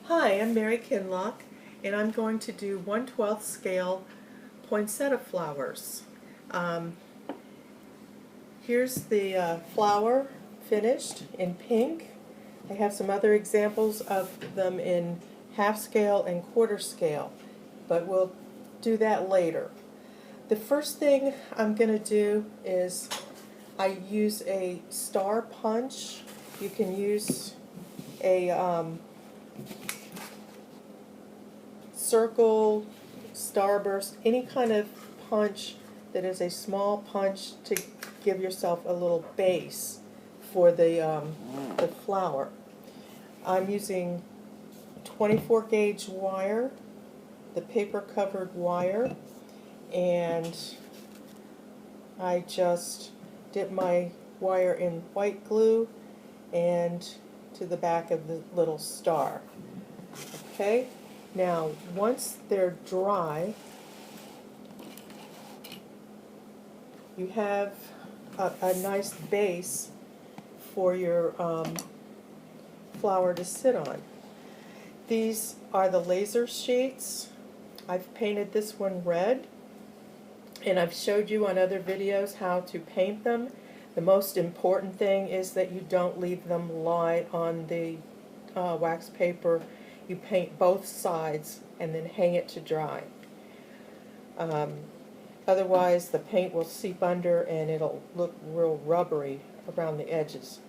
Hi, I'm Mary Kinlock, and I'm going to do 1/12 scale poinsettia flowers. Um, Here's the flower finished in pink. I have some other examples of them in half scale and quarter scale, but we'll do that later. The first thing I'm going to do is I use a star punch. You can use a circle, starburst, any kind of punch that is a small punch to give yourself a little base for the flower. I'm using 24 gauge wire, the paper covered wire, and I just dip my wire in white glue and to the back of the little star. Okay? Now, once they're dry, you have a nice base for your flower to sit on. These are the laser sheets. I've painted this one red, and I've showed you on other videos how to paint them. The most important thing is that you don't leave them lie on the wax paper. You paint both sides and then hang it to dry. Otherwise the paint will seep under and it'll look real rubbery around the edges.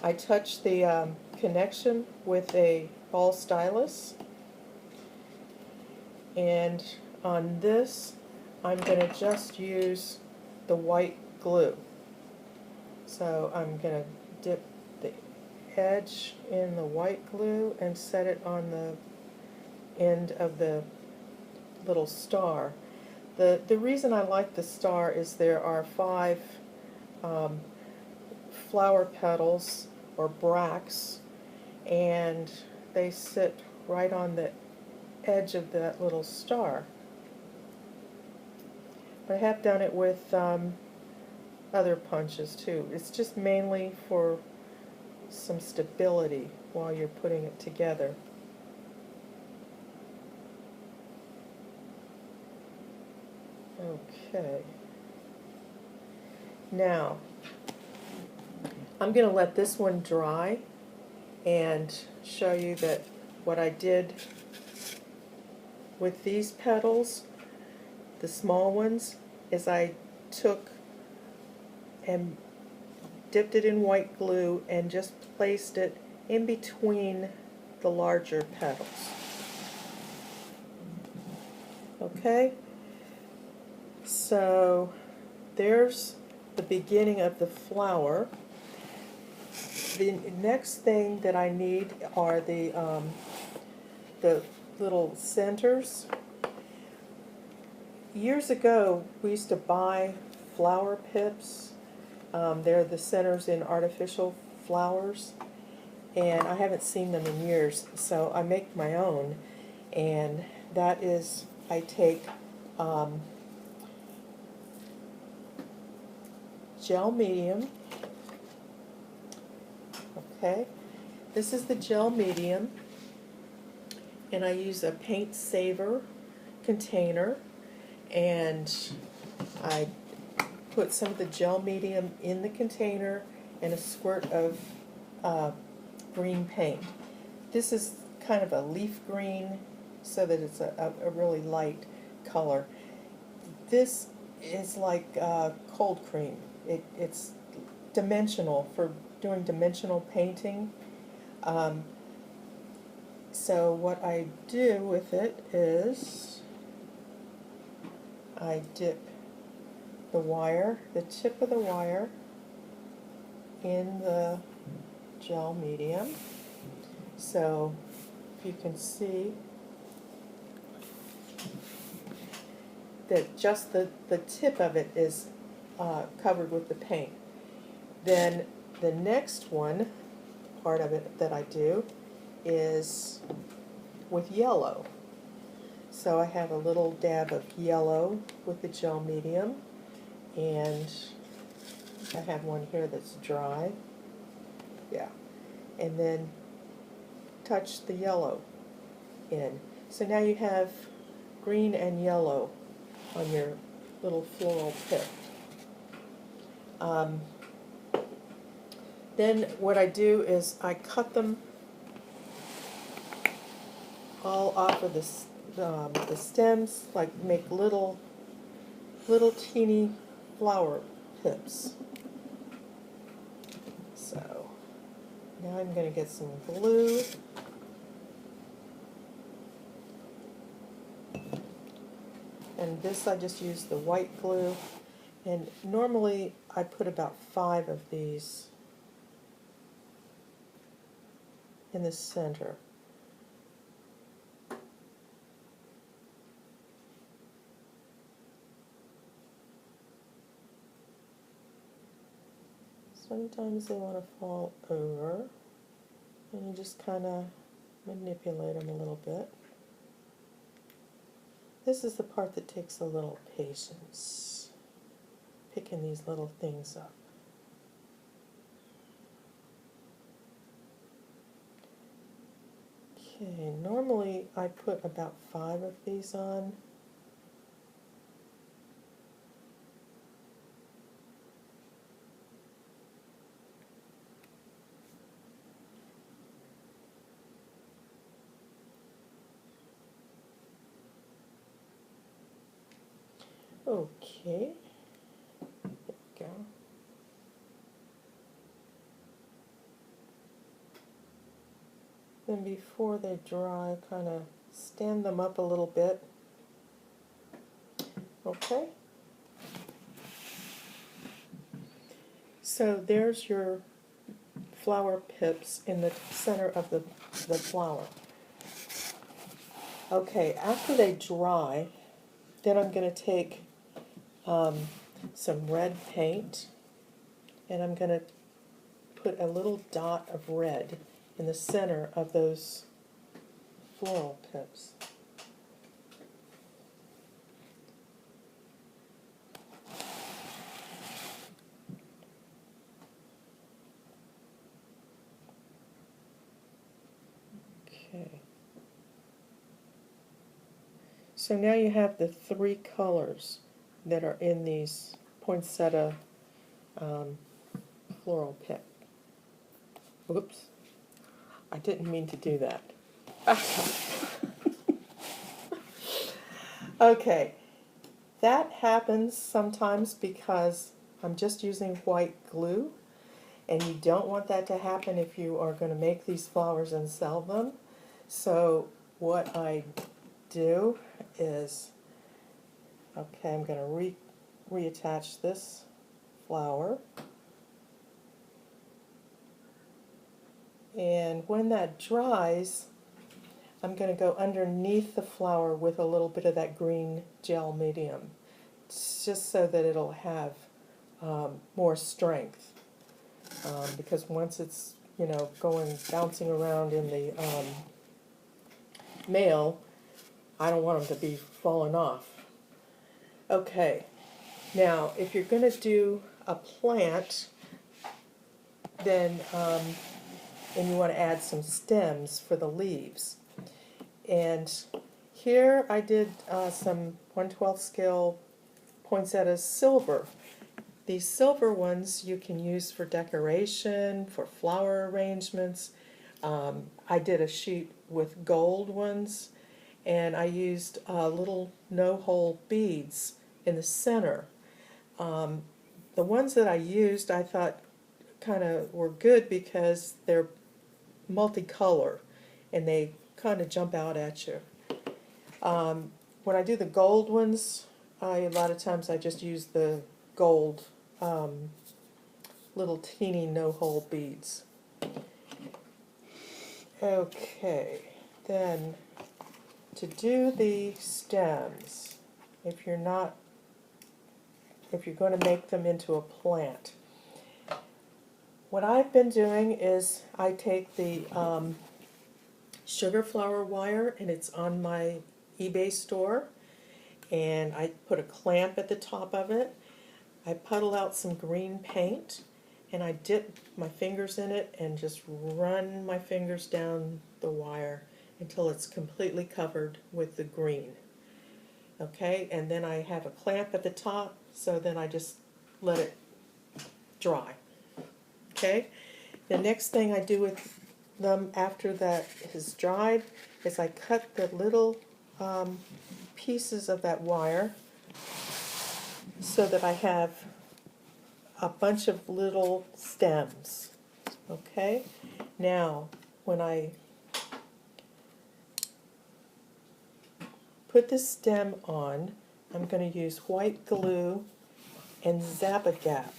I touch the connection with a ball stylus, and on this I'm going to just use the white glue. So I'm going to dip the edge in the white glue and set it on the end of the little star. The reason I like the star is there are 5 flower petals or bracts, and they sit right on the edge of that little star. But I have done it with other punches too. It's just mainly for some stability while you're putting it together. Okay. Now, I'm going to let this one dry and show you that what I did with these petals, the small ones, is I took and dipped it in white glue and just placed it in between the larger petals. Okay? So there's the beginning of the flower. The next thing that I need are the little centers. Years ago, we used to buy flower pips. They're the centers in artificial flowers, and I haven't seen them in years, so I make my own. And that is, I take gel medium. Okay, this is the gel medium, and I use a paint saver container, and I put some of the gel medium in the container and a squirt of green paint. This is kind of a leaf green, so that it's a really light color. This is like cold cream. It's dimensional for doing dimensional painting. So what I do with it is I dip the wire, the tip of the wire, in the gel medium. So if you can see that just the tip of it is covered with the paint. Then the next one, part of it that I do, is with yellow. So I have a little dab of yellow with the gel medium, and I have one here that's dry. Yeah. And then touch the yellow in. So now you have green and yellow on your little floral pip. Then what I do is I cut them all off of the stems, like make little teeny flower pips. So now I'm going to get some glue. And this I just use the white glue. And normally I put about 5 of these in the center. Sometimes they want to fall over, and you just kind of manipulate them a little bit. This is the part that takes a little patience, picking these little things up. Okay, normally I put about 5 of these on. Okay, there we go. Then before they dry, kind of stand them up a little bit. Okay. So there's your flower pips in the center of the flower. Okay, after they dry, then I'm going to take some red paint, and I'm going to put a little dot of red in the center of those floral pips. Okay. So now you have the 3 colors that are in these poinsettia floral pip. Oops, I didn't mean to do that. Okay, that happens sometimes because I'm just using white glue, and you don't want that to happen if you are going to make these flowers and sell them. So what I do is, okay, I'm going to reattach this flower, and when that dries, I'm going to go underneath the flower with a little bit of that green gel medium, just so that it'll have more strength. Because once it's, you know, bouncing around in the mail, I don't want them to be falling off. Okay, now if you're going to do a plant, then and you want to add some stems for the leaves. And here I did some 1/12 scale poinsettia silver. These silver ones you can use for decoration, for flower arrangements. I did a sheet with gold ones, and I used little no-hole beads in the center. The ones that I used, I thought kind of were good because they're multicolor and they kind of jump out at you. When I do the gold ones, a lot of times I just use the gold little teeny no-hole beads. Okay, then to do the stems, if you're going to make them into a plant, what I've been doing is I take the sugar flower wire, and it's on my eBay store, and I put a clamp at the top of it. I puddle out some green paint, and I dip my fingers in it and just run my fingers down the wire until it's completely covered with the green. Okay, and then I have a clamp at the top, so then I just let it dry. Okay, the next thing I do with them after that is dried is I cut the little pieces of that wire so that I have a bunch of little stems. Okay, now when I put the stem on, I'm going to use white glue and Zap-A-Gap.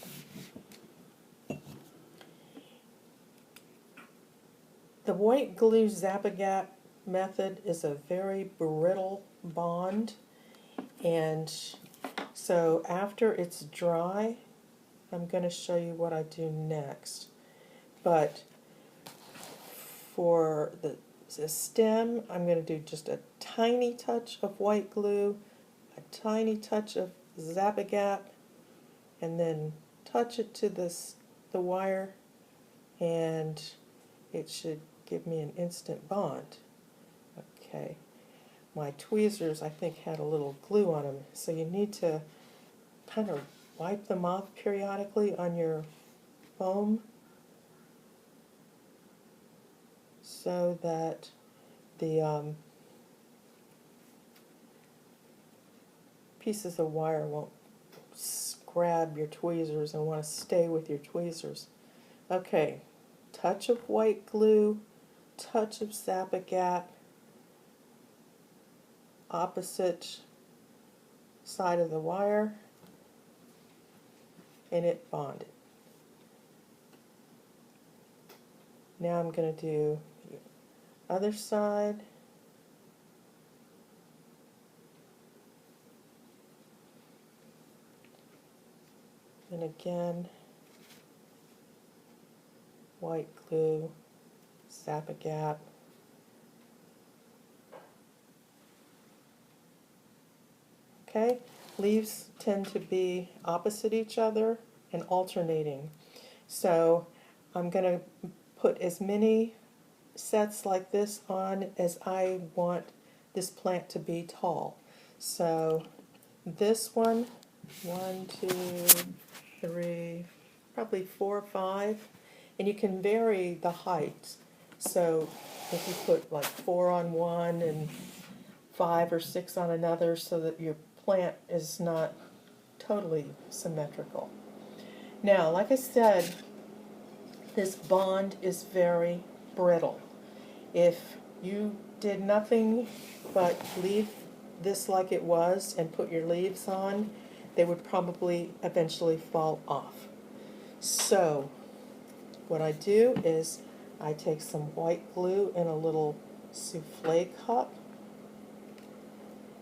The white glue Zap-A-Gap method is a very brittle bond, and so after it's dry, I'm going to show you what I do next. But for the stem, I'm going to do just a tiny touch of white glue, a tiny touch of Zap-A-Gap, and then touch it to the wire, and it should give me an instant bond. Okay, my tweezers I think had a little glue on them, so you need to kind of wipe them off periodically on your foam so that the pieces of wire won't grab your tweezers and want to stay with your tweezers. Okay, touch of white glue, touch of Zap-A-Gap, opposite side of the wire, and it bonded. Now I'm going to do the other side. And again, white glue, Zap-A-Gap. Okay, leaves tend to be opposite each other and alternating. So I'm going to put as many sets like this on as I want this plant to be tall. So this one, 1, 2, 3, probably 4 or 5, and you can vary the height. So if you put like 4 on one and 5 or 6 on another, so that your plant is not totally symmetrical. Now, like I said, this bond is very brittle. If you did nothing but leave this like it was and put your leaves on, they would probably eventually fall off. So what I do is I take some white glue in a little souffle cup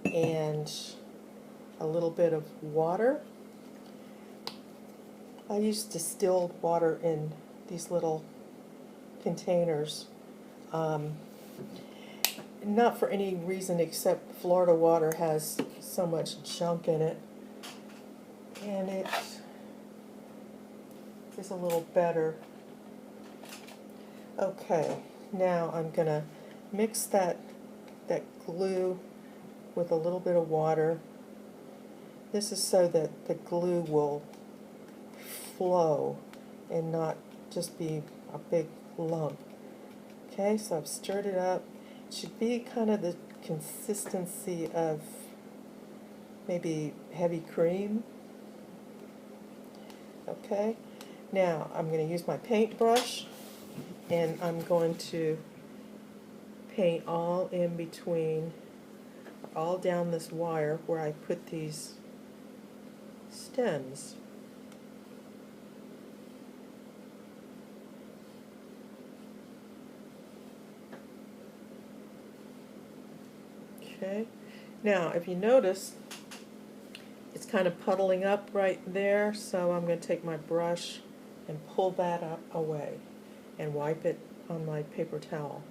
and a little bit of water. I use distilled water in these little containers. Not for any reason except Florida water has so much junk in it, and it is a little better. Okay, now I'm going to mix that glue with a little bit of water. This is so that the glue will flow and not just be a big lump. Okay, so I've stirred it up. It should be kind of the consistency of maybe heavy cream. Okay, now I'm going to use my paintbrush, and I'm going to paint all in between, all down this wire where I put these stems. Okay, now if you notice, it's kind of puddling up right there, so I'm going to take my brush and pull that up away and wipe it on my paper towel.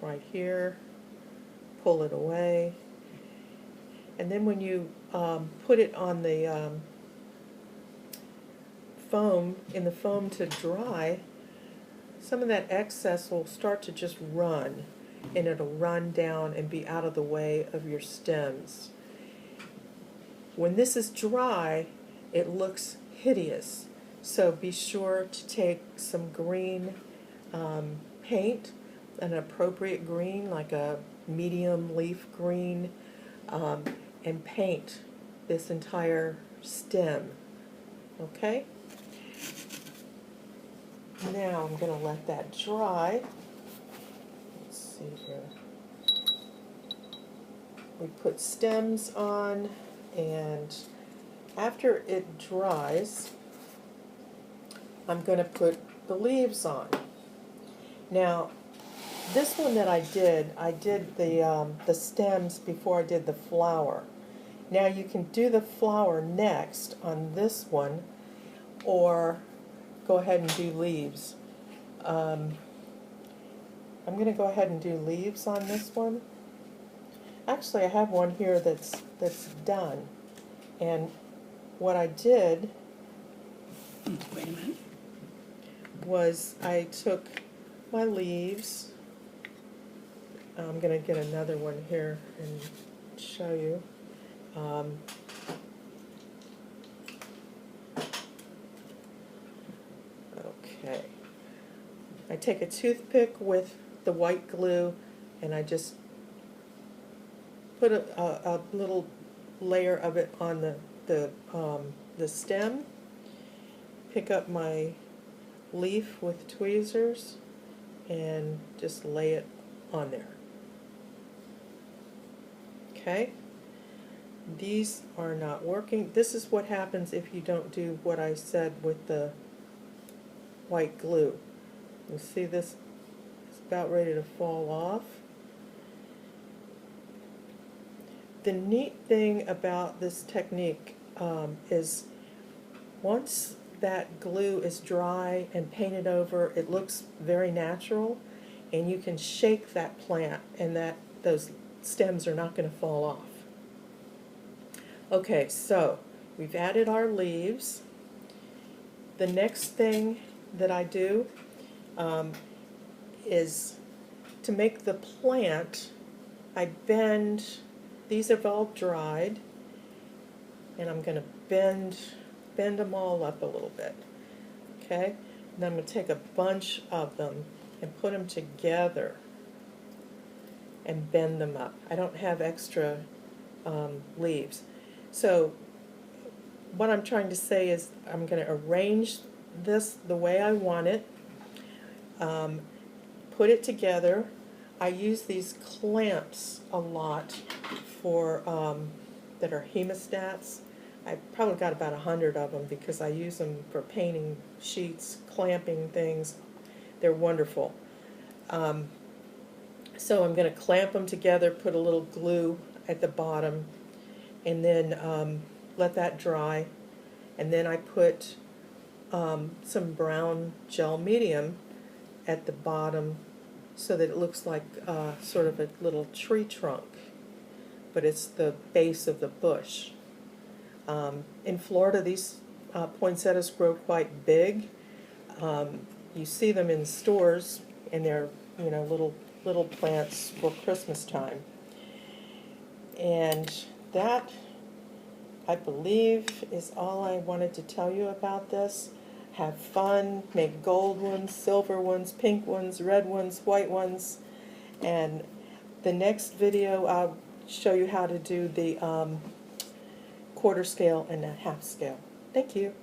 Right here, pull it away, and then when you put it on the foam, in the foam to dry, some of that excess will start to just run, and it'll run down and be out of the way of your stems. When this is dry, it looks hideous. So be sure to take some green paint, an appropriate green, like a medium leaf green, and paint this entire stem. Okay? Now I'm going to let that dry. Let's see here. We put stems on, and after it dries, I'm going to put the leaves on. Now, this one that I did the stems before I did the flower. Now you can do the flower next on this one, or go ahead and do leaves. I'm going to go ahead and do leaves on this one. Actually, I have one here that's done. And what I did Wait a minute. was I took my leaves. I'm going to get another one here and show you. Okay. I take a toothpick with the white glue, and I just put a little layer of it on the stem. Pick up my leaf with tweezers and just lay it on there. Okay? These are not working. This is what happens if you don't do what I said with the white glue. You see this is about ready to fall off. The neat thing about this technique is once that glue is dry and painted over, it looks very natural, and you can shake that plant and those stems are not going to fall off. Okay, so we've added our leaves. The next thing that I do is to make the plant, I bend, these have all dried, and I'm going to bend them all up a little bit. Okay? And then I'm going to take a bunch of them and put them together and bend them up. I don't have extra leaves. So what I'm trying to say is I'm going to arrange this the way I want it, put it together. I use these clamps a lot for that are hemostats. I probably got about 100 of them because I use them for painting sheets, clamping things. They're wonderful. So I'm going to clamp them together, put a little glue at the bottom, and then let that dry. And then I put some brown gel medium at the bottom so that it looks like sort of a little tree trunk, but it's the base of the bush. In Florida, these poinsettias grow quite big. You see them in stores, and they're little plants for Christmas time. And that, I believe, is all I wanted to tell you about this. Have fun, make gold ones, silver ones, pink ones, red ones, white ones, and the next video I'll show you how to do the quarter scale and a half scale. Thank you.